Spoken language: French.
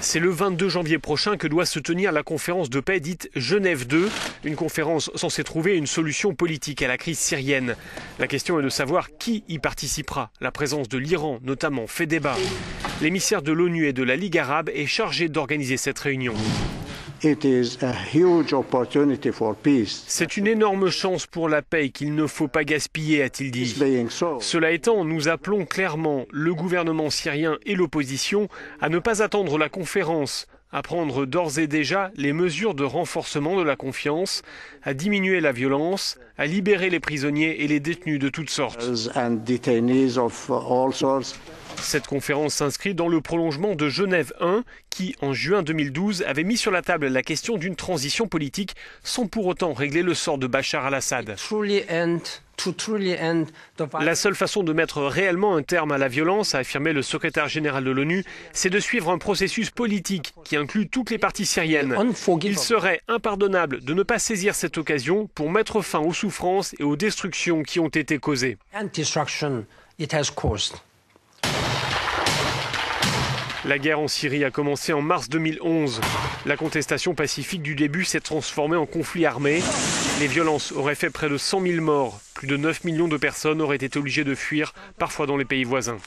C'est le 22 janvier prochain que doit se tenir la conférence de paix dite Genève 2, une conférence censée trouver une solution politique à la crise syrienne. La question est de savoir qui y participera. La présence de l'Iran, notamment, fait débat. L'émissaire de l'ONU et de la Ligue arabe est chargé d'organiser cette réunion. C'est une énorme chance pour la paix qu'il ne faut pas gaspiller, a-t-il dit. Cela étant, nous appelons clairement le gouvernement syrien et l'opposition à ne pas attendre la conférence, à prendre d'ores et déjà les mesures de renforcement de la confiance, à diminuer la violence, à libérer les prisonniers et les détenus de toutes sortes. Cette conférence s'inscrit dans le prolongement de Genève 1 qui, en juin 2012, avait mis sur la table la question d'une transition politique sans pour autant régler le sort de Bachar al-Assad. La seule façon de mettre réellement un terme à la violence, a affirmé le secrétaire général de l'ONU, c'est de suivre un processus politique qui inclut toutes les parties syriennes. Il serait impardonnable de ne pas saisir cette occasion pour mettre fin aux souffrances et aux destructions qui ont été causées. La guerre en Syrie a commencé en mars 2011. La contestation pacifique du début s'est transformée en conflit armé. Les violences auraient fait près de 100 000 morts. Plus de 9 millions de personnes auraient été obligées de fuir, parfois dans les pays voisins.